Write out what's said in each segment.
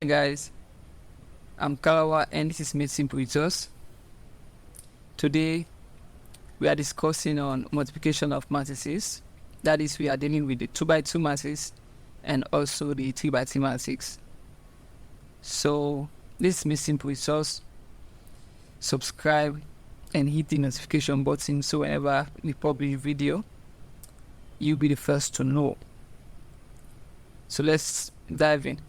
Hey guys, I'm Kalawa and this is Made Simple with Us. Today we are discussing on multiplication of matrices. That is, we are dealing with the 2x2 matrix and also the 3x3 matrix. So this is Made Simple with Us. Subscribe and hit the notification button so whenever we publish a video, you'll be the first to know. So let's dive in.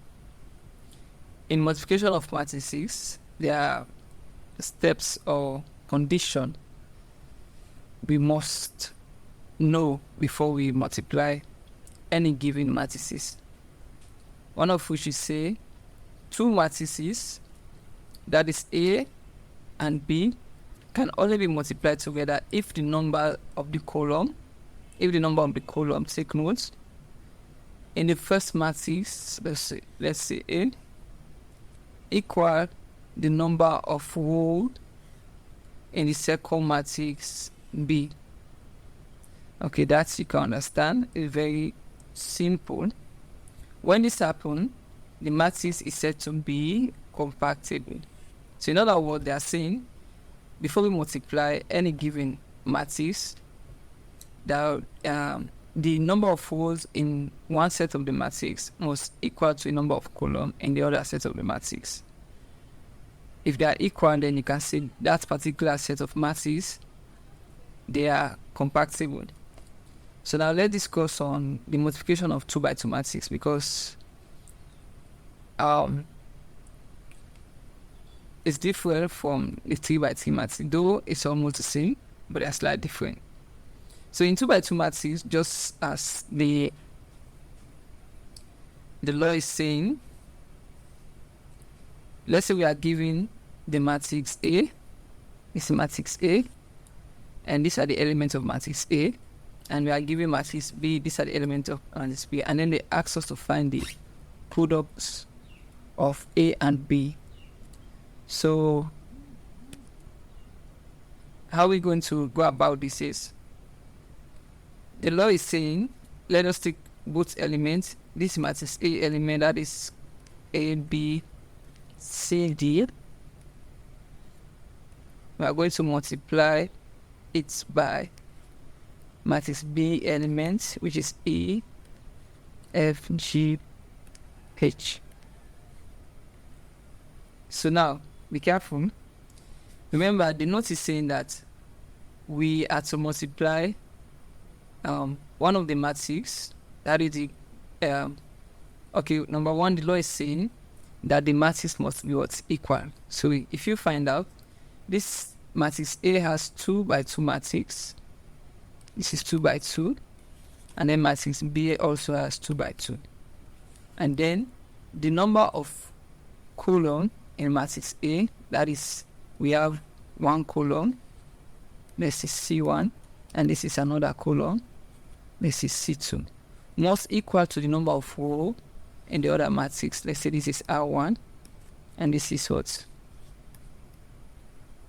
In multiplication of matrices, there are steps or conditions we must know before we multiply any given matrices. One of which is say two matrices, that is A and B, can only be multiplied together if the number of the column, take note, in the first matrix, let's say A, equal the number of rows in the second matrix B. Okay, that you can understand. It's very simple. When this happens, the matrix is said to be compactable. So in other words, they are saying before we multiply any given matrix, that the number of rows in one set of the matrix must equal to a number of columns in the other set of the matrix. If they are equal, then you can say that particular set of matrices, they are compactable. So now let's discuss on the multiplication of 2x2 matrix, because it's different from the 3x3 matrix, though it's almost the same, but they're slightly different. So in 2x2 matrix, just as the law is saying, let's say we are given the matrix A, this is matrix A, and these are the elements of matrix A, and we are given matrix B, these are the elements of matrix B, and then they ask us to find the products of A and B. So how are we going to go about this is, the law is saying, let us take both elements, this matrix A element, that is A, B, C, D. We are going to multiply it by matrix B element, which is E, F, G, H. So now, be careful. Remember, the note is saying that we are to multiply one of the matrices, that is the, number one, the law is saying that the matrix must be what's equal. So if you find out, this matrix A has 2x2 matrix, this is 2x2, and then matrix B also has 2x2, and then the number of column in matrix A, that is, we have one column, this is C1, and this is another column, this is C2, must equal to the number of rows in the other matrix. Let's say this is R1 and this is what?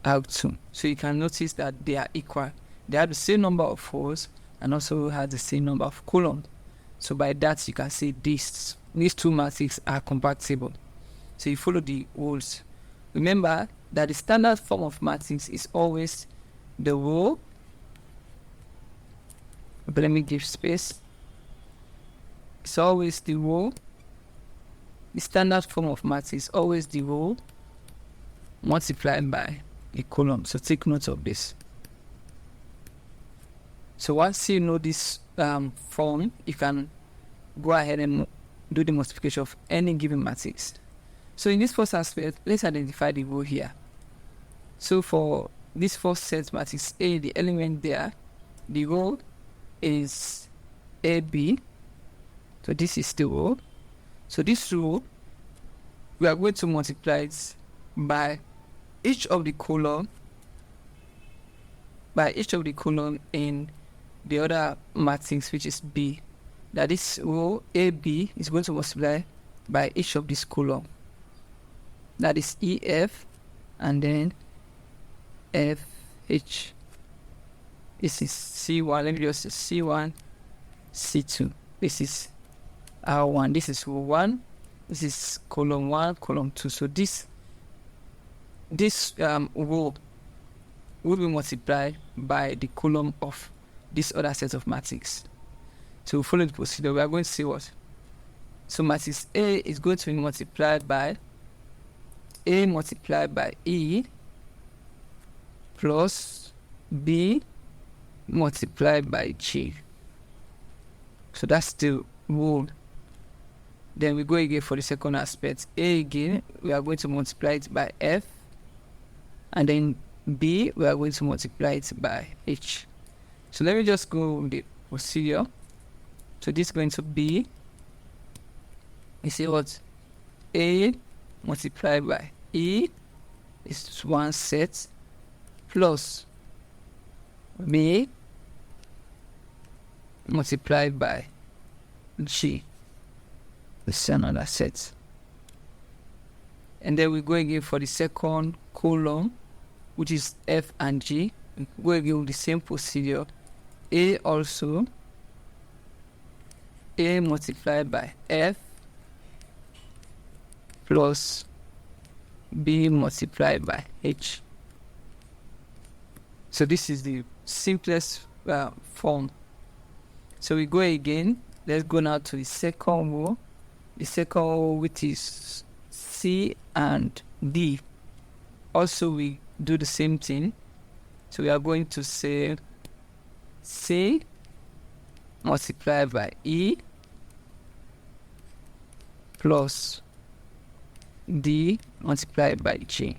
R2. So you can notice that they are equal. They have the same number of rows and also have the same number of columns. So by that you can say these two matrices are compatible. So you follow the rules. Remember that the standard form of matrix is always the row, but let me give space. It's always the row. The standard form of matrix is always the row multiplied by a column. So take note of this. So once you know this form, you can go ahead and do the multiplication of any given matrix. So in this first aspect, let's identify the row here. So for this first set matrix A, the element there, the row is AB. So this is the row. So this row, we are going to multiply it by each of the column, in the other matrix, which is B. That this row AB is going to multiply by each of these column. That is EF, and then FH. This is C1. Let me just say C1, C2. This is R1. This is row 1. This is column 1, column 2. So this row will be multiplied by the column of this other set of matrix. So we follow the procedure. We are going to see what. So matrix A is going to be multiplied by A multiplied by E plus B multiplied by G. So that's the rule. Then we go again for the second aspect. A again, we are going to multiply it by F. And then B, we are going to multiply it by H. So let me just go with the procedure. So this is going to be, you see what? A multiplied by E is one set plus B multiplied by G. This is another set. And then we go again for the second column, which is F and G. We go again with the same procedure. A also, A multiplied by F plus B multiplied by H. So this is the simplest form. So we go again. Let's go now to the second row. The second row, which is C and D. Also, we do the same thing. So we are going to say C multiplied by E plus D multiplied by G.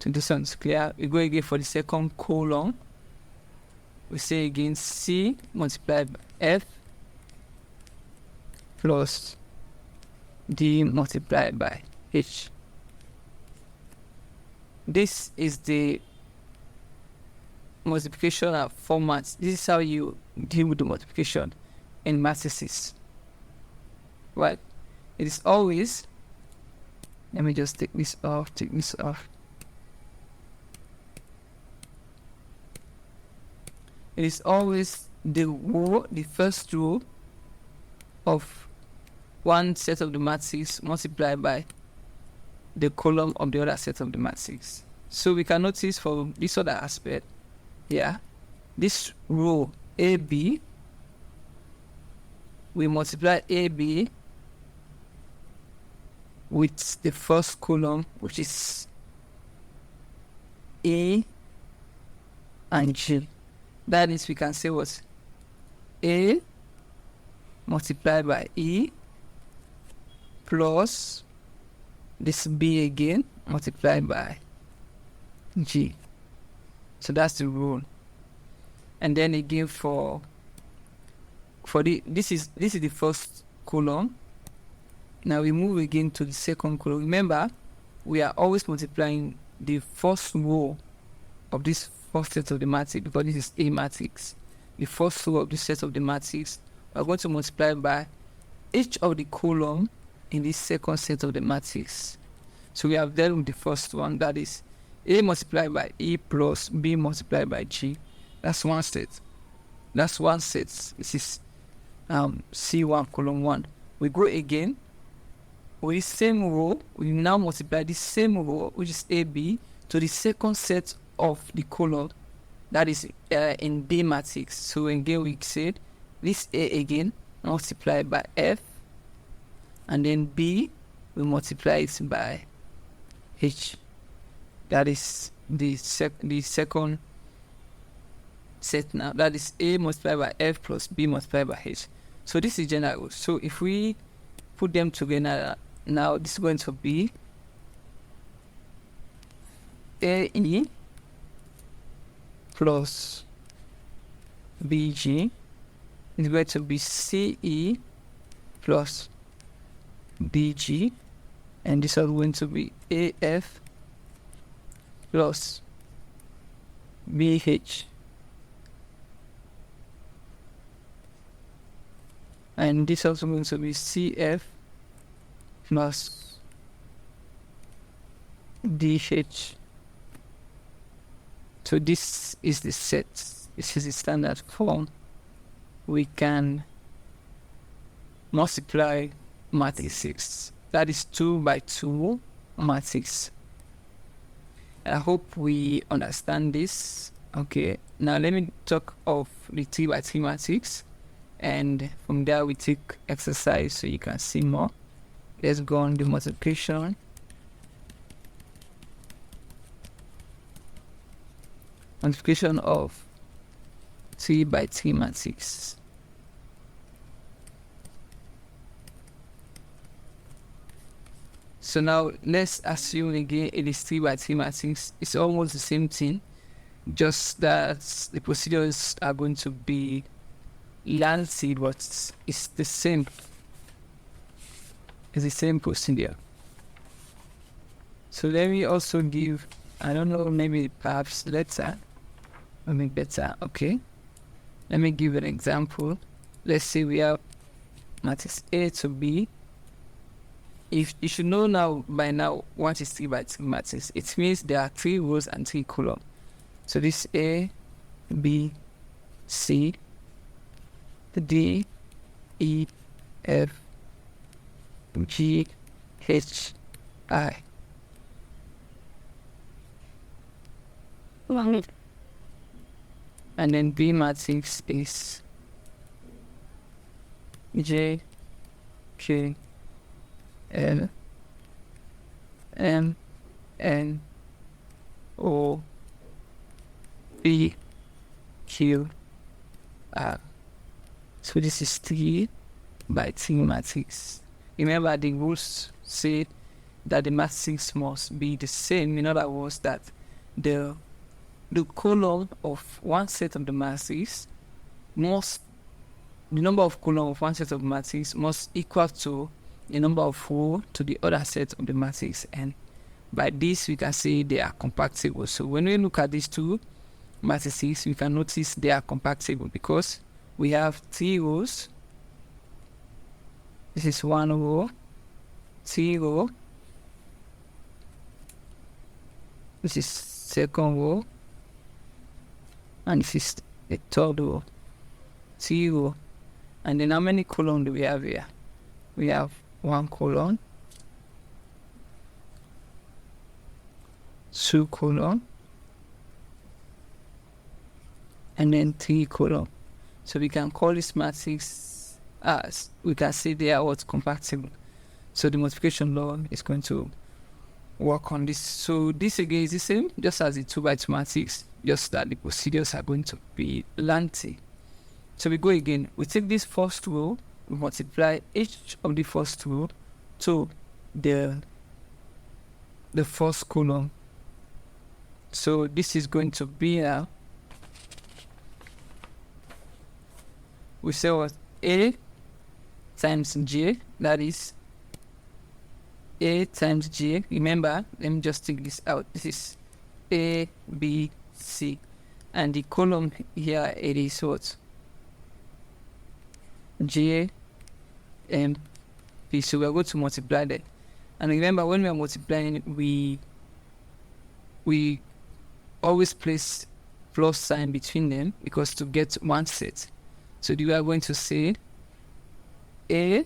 So this one's clear. We go again for the second column. We say again C multiplied by F plus D multiplied by H. This is the multiplication format. This is how you deal with the multiplication in matrices. Right? It is always, let me just take this off. It is always the row, the first row of one set of the matrix multiplied by the column of the other set of the matrix. So we can notice for this other aspect here, this row AB, we multiply AB with the first column, which is A and G. That is, we can say what? A multiplied by E plus this B again multiplied by G. So that's the rule. And then again for this is the first column. Now we move again to the second column. Remember, we are always multiplying the first row of this first set of the matrix, because this is A matrix. The first row of this set of the matrix, we are going to multiply by each of the column in this second set of the matrix. So we have dealt with the first one, that is A multiplied by E plus B multiplied by G. That's one set. That's one set. This is C1 column 1. We go again with the same row. We now multiply the same row, which is AB, to the second set of the column, that is in B matrix. So again we said this A again multiplied by F, and then B we multiply it by H. That is the second set now. That is A multiplied by F plus B multiplied by H. So this is general. So if we put them together now, this is going to be AE plus BG is going to be CE plus BG, and this is going to be AF plus BH, and this is also going to be CF plus DH. So this is the set. This is the standard form. We can multiply matrices. That is 2 by 2 matrix. I hope we understand this. Okay, now let me talk of the 3 by 3 matrix, and from there we take exercise so you can see more. Let's go on the multiplication. Multiplication of 3 by 3 matrix. So now let's assume again it is 3 by 3 matrix. It's almost the same thing, just that the procedures are going to be lengthy, but it's the same. It's the same procedure. So let me also give, I don't know, maybe perhaps later, I mean better. Okay, let me give an example. Let's say we have matrix A to B. If you should know now by now what is 3 by 3 matrix, it means there are 3 rows and 3 columns. So this A, B, C, D, E, F, G, H, I. And then B matrix is J, K, L, M, N, O, P, Q, R. So this is 3 by 3 matrix. Remember, the rules say that the matrix must be the same. In other words, that the column of one set of the matrix the number of columns of one set of matrix must equal to the number of rows to the other set of the matrix, and by this we can say they are compatible. So when we look at these two matrices, we can notice they are compatible because we have 3 rows. This is 1 row, 3 row. This is 2nd row, and this is the 3rd row, 3 row. And then how many columns do we have here? We have 1 column, 2 column, and then 3 column. So we can call this matrix as, we can say they are what's compatible. So the multiplication law is going to work on this. So this again is the same, just as the 2 by 2 matrix, just that the procedures are going to be lengthy. So we go again, we take this first row, we multiply each of the first row to the first column. So this is going to be now, we say what, A times J, that is A times J. Remember, let me just take this out. This is A, B, C. And the column here, it is what? J, M, P. So we are going to multiply that. And remember, when we are multiplying it, we always place plus sign between them because to get one set. So we are going to say A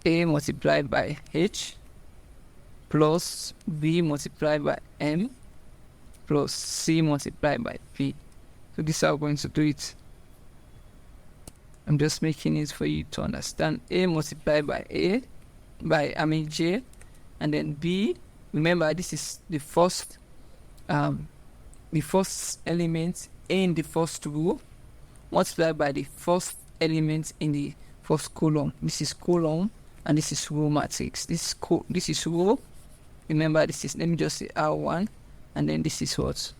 multiplied by H plus B multiplied by M plus C multiplied by P. So this is how we're going to do it. I'm just making it for you to understand. A multiplied by J, and then B. Remember, this is the first element in the first row multiplied by the first element in the first column. This is column and this is row matrix. This is row. Remember, this is, let me just say R1, and then this is what?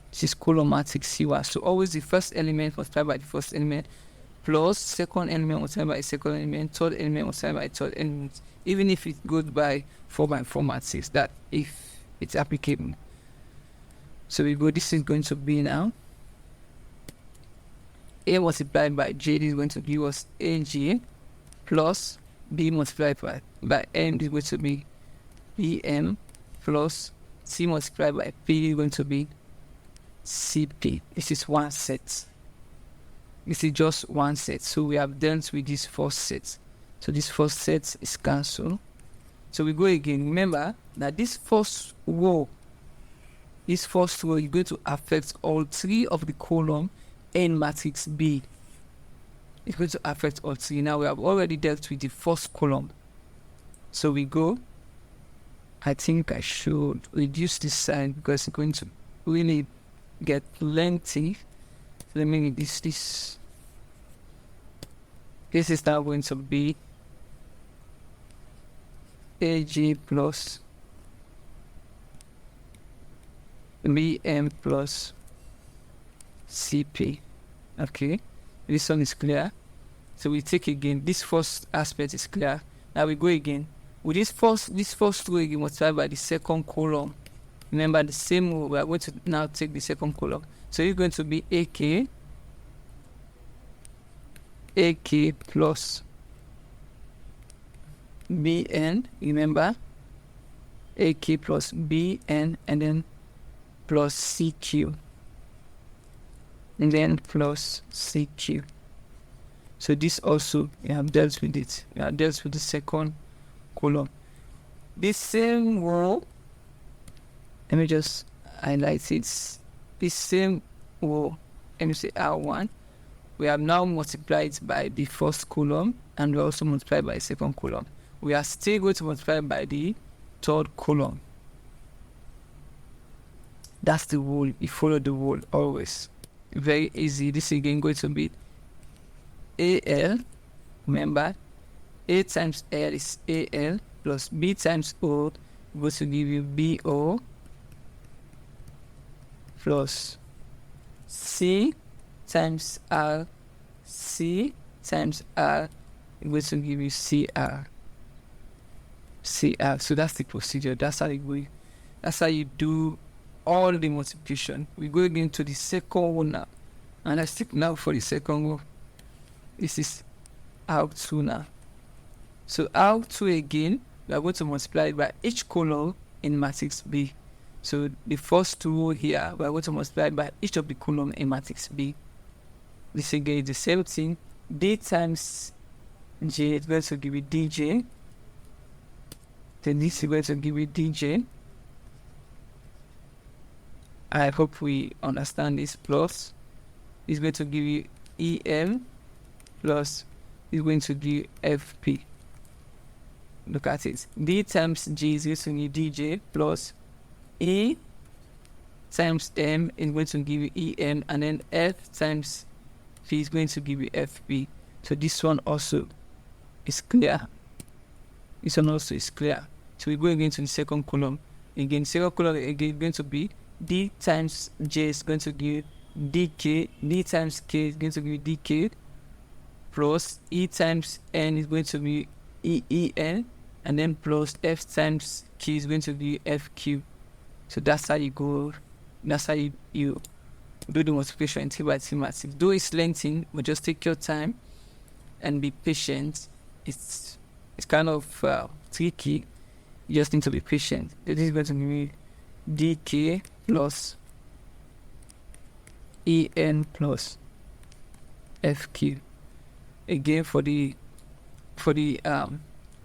This is column matrix C1. So always the first element multiplied by the first element plus second element multiplied by second element, third element multiplied by third element, even if it goes by 4 by 4 matrix, that if it's applicable. So we go, this is going to be now A multiplied by J, this is going to give us AJ plus B multiplied by M, this is going to be BM plus C multiplied by P, is going to be CP. This is one set. This is just one set. So we have dealt with this first set. So this first set is cancelled. So we go again. Remember that this first row is going to affect all three of the column in matrix B. It's going to affect all three. Now we have already dealt with the first column. So we go. I think I should reduce this size because it's going to really get lengthy. So let me reduce this. This is now going to be AG plus BM plus CP. Okay, this one is clear. So we take again. This first aspect is clear. Now we go again. With this first row again multiplied by the second column. Remember the same row, we are going to now take the second column. So it's going to be AK plus BN, remember, AK plus BN, and then plus CQ, and then plus CQ. So this also, we have dealt with it. We have dealt with the second column. This same row, let me just highlight it. This same row, let me say R1, we have now multiplied by the first column, and we also multiplied by the second column. We are still going to multiply by the third column. That's the rule. You follow the rule always. Very easy. This is again going to be AL. Remember, A times L is AL plus B times O going to give you BO plus C times R. C times R going to give you CR. CR. So that's the procedure. That's how you do all the multiplication. We go again to the second one now, and I stick now for the second row. This is R2 now. So R2 again, we are going to multiply by each column in matrix B. So the first two row here, we are going to multiply by each of the column in matrix B. This again is the same thing. D times J is going to give you DJ. Then this is going to give you DJ. I hope we understand this. Plus is going to give you EM plus is going to give FP. Look at it. D times G is going to give DJ plus E times M is going to give you EM, and then F times P is going to give you FP. So this one also is clear. This one also is clear. So we go again to the second column. Again, second column again going to be D times J is going to give DK. D times K is going to give DK plus E times N is going to be EEN, and then plus F times Q is going to be FQ. So that's how you go. That's how you do the multiplication in T by T matrix. Though it's lengthy, but just take your time and be patient. It's kind of tricky. You just need to be patient. This is going to be DK plus EN plus FQ. Again for the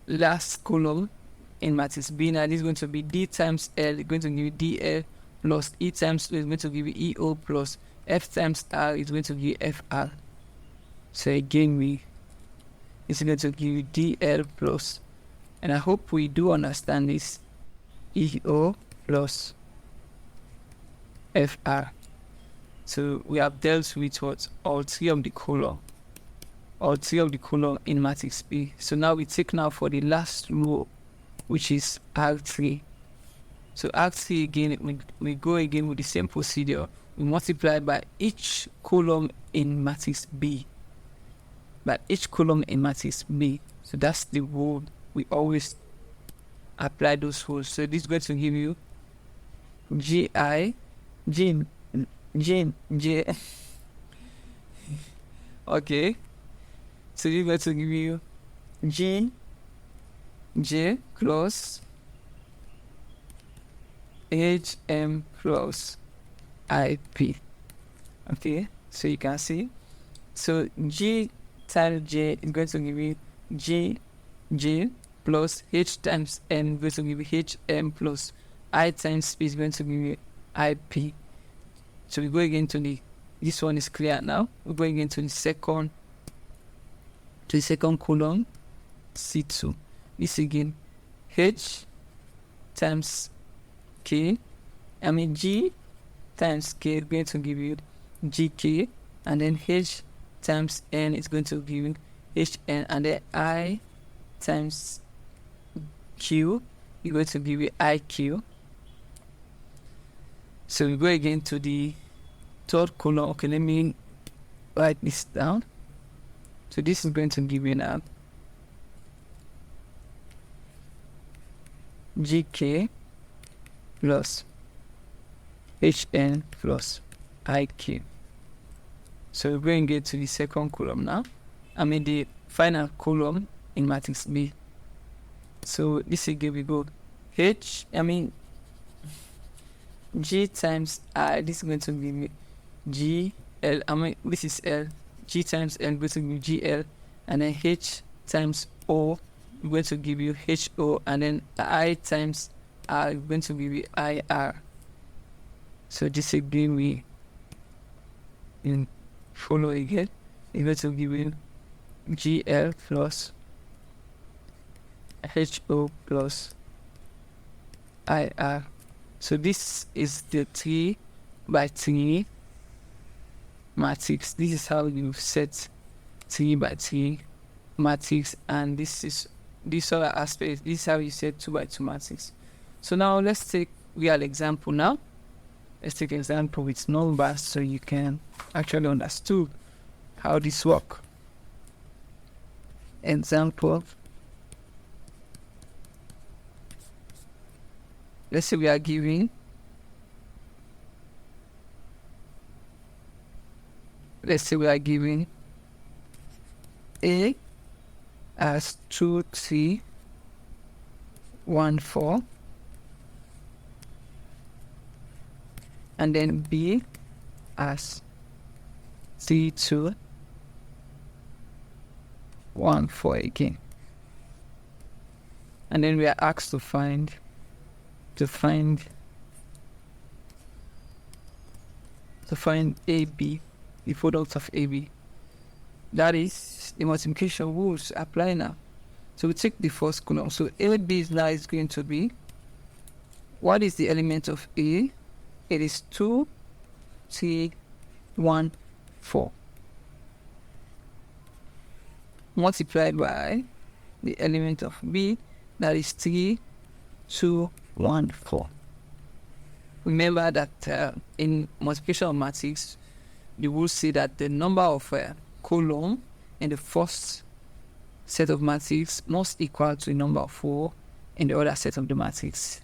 last column in matrix B. Now this is going to be D times L is going to give you DL plus E times O is going to give you EO plus F times R is going to give you FR. So again it's going to give you DL plus, and I hope we do understand this, EO plus FR. So we have dealt with what? All three of the column in matrix B. So now we take now for the last row, which is R3. So R3 again, we go again with the same procedure. We multiply by each column in matrix B. So that's the rule. We always apply those rules. So this is going to give you J. Okay. So this is going to give you J plus HM plus IP. Okay. So you can see So G times J is going to give you J plus H times N is going to give you HM plus I times P is going to give you IP. So we go again to this one is clear now. We're going into the second column, C2. This again, H times K, G times K is going to give you GK, and then H times N is going to give you HN, and then I times Q is going to give you IQ. So we go again to the third column. Okay, let me write this down. So this is going to give you now GK plus HN plus IQ. So we're going to get to the second column now. The final column in matrix B. So this again we go G times I, this is going to give me GL, this is L, G times L going to give you GL, and then H times O going to give you HO, and then I times R going to give you IR. So this again we follow again, it's going to give you GL plus HO plus IR. So this is the 3 by 3 matrix. This is how you set 3 by 3 matrix, and this other aspect, this is how you set 2 by 2 matrix. So now let's take real example now. Let's take an example with numbers so you can actually understand how this works. Example. Let's say we are giving A as 2, 3, 1, 4, and then B as 3, 2, 1, 4 again. And then we are asked to find AB, the product of AB. That is the multiplication rules apply now. So we take the first column. So AB is now going to be, what is the element of A? It is 2, 3, 1, 4. Multiplied by the element of B, that is 3, 2, 1, 4. Remember that in multiplication of matrix, you will see that the number of column in the first set of matrix must equal to the number of 4 in the other set of the matrix,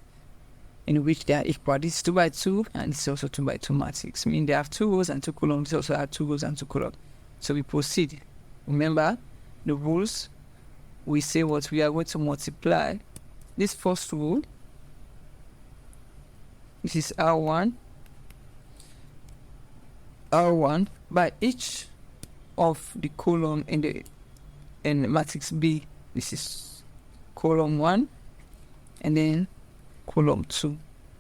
in which they are equal. This is 2 by 2, and this is also 2 by 2 matrix. I mean, they have 2 rows and 2 columns. They also have 2 rows and 2 columns. So we proceed. Remember the rules. We say what we are going to multiply. This first rule, this is R1 by each of the column in matrix B. This is column 1 and then column 2.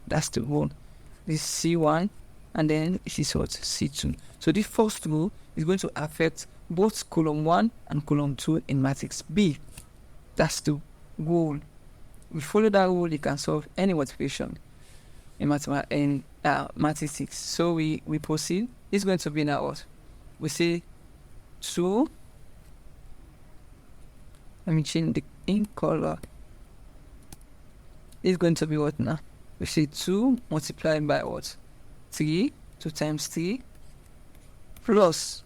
That's the rule. This is C1 and then this is what? C2. So this first rule is going to affect both column 1 and column 2 in matrix B. That's the rule. We follow that rule, you can solve any multiplication in mathematics. So we proceed. It's going to be now what? We say 2. Let me change the ink color. It's going to be what now? We say 2 multiplied by what? 3. 2 times 3 plus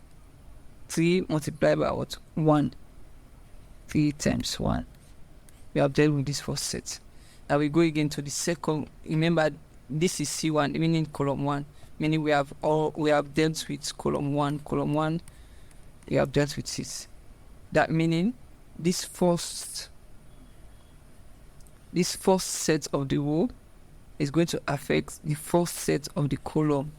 3 multiplied by what? 1. 3 times 1. We have dealt with this first set. Now we go again to the second. Remember, this is C1, meaning column 1. Meaning we have dealt with column 1. Column 1, we have dealt with it. That meaning this first set of the row is going to affect the first set of the column.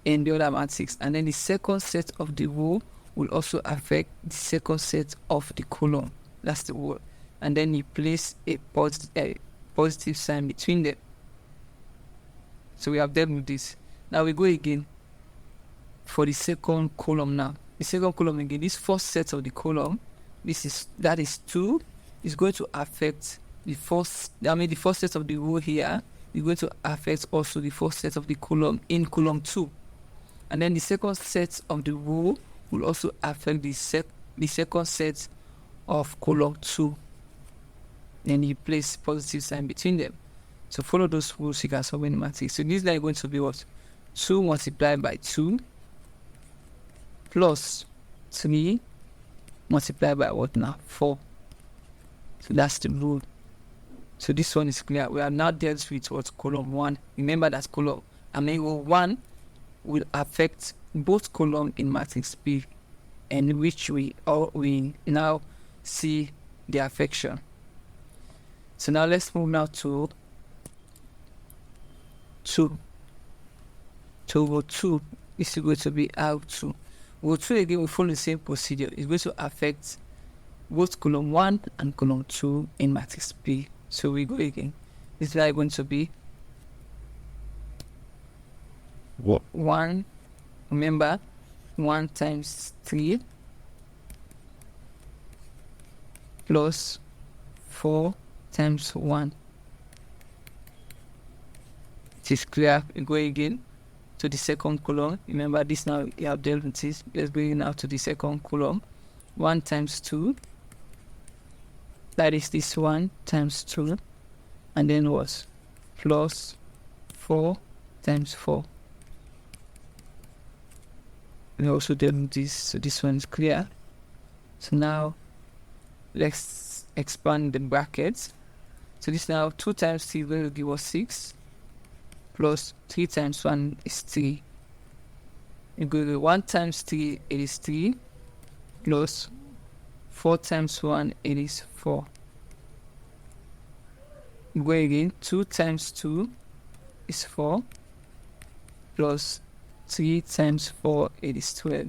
in the other matrix, and then the second set of the row will also affect the second set of the column. That's the word. And then you place a positive sign between them. So we have dealt with this. Now we go again for the second column now. The second column again, this first set of the column, that is 2, is going to affect the first set of the row here. Is going to affect also the first set of the column in column 2. And then the second set of the row will also affect the second set of column 2. Then you place positive sign between them. So follow those rules, you can solve any matrix. So this is going to be what? 2 multiplied by 2 plus 3 multiplied by what now? 4. So that's the rule. So this one is clear. We have now dealt with what? Column 1. Remember that column, row 1 will affect both columns in matrix P, and which we now see the affection. So now let's move now to 2. So row 2 is going to be R2. Row 2 again will follow the same procedure. It's going to affect both column 1 and column 2 in matrix P. So we go again. This is going to be 1. Remember, 1 times 3 plus 4 times 1. It is clear. We go again to the second column. Remember this now, you have dealt with this. Let's go now to the second column. 1 times 2. That is this 1 times 2. And then what? Plus 4 times 4. We also dealt with this, so this one is clear. So now let's expand the brackets. So this now 2 times 3 will give us 6, plus 3 times 1 is 3. You go to 1 times 3, it is 3, plus 4 times 1, it is 4. You go again, 2 times 2 is 4, plus 3 times 4, it is 12.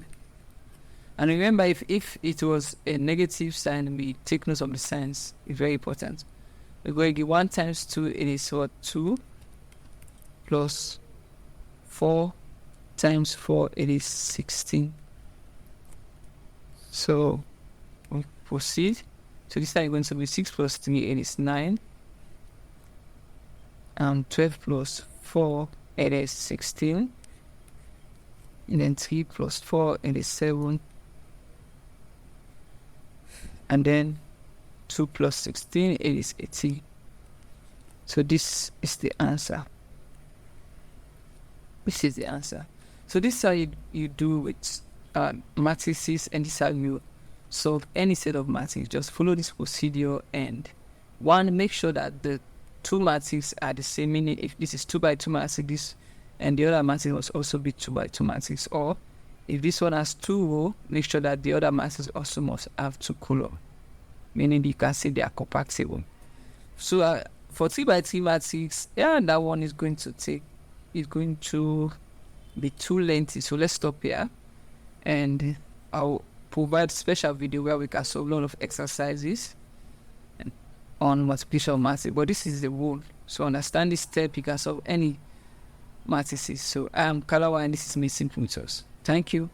And remember, if it was a negative sign, we take note of the signs. It's very important. We go again, 1 times 2, it is what? 2, plus 4 times 4, it is 16. So we proceed. So this time going to be 6 plus 3, it is 9. And 12 plus 4, it is 16. And then 3 plus 4, it is 7. And then 2 plus 16, it is 18. So this is the answer. This is the answer. So this is how you do with matrices, and this is how you solve any set of matrices. Just follow this procedure, and one, make sure that the two matrices are the same, meaning if this is 2 by 2 matrix, and the other matrix must also be 2 by 2 matrix, or if this one has 2 rows, make sure that the other matrix also must have 2 columns, meaning you can say they are compatible. So for 3 by 3 matrix, that one is going to be too lengthy. So let's stop here, and I'll provide special video where we can solve a lot of exercises on multiplication of matrices. But this is the rule. So understand this step, you can solve any matrices. So I am Kalawa, and this is Made Simple With Us. Thank you.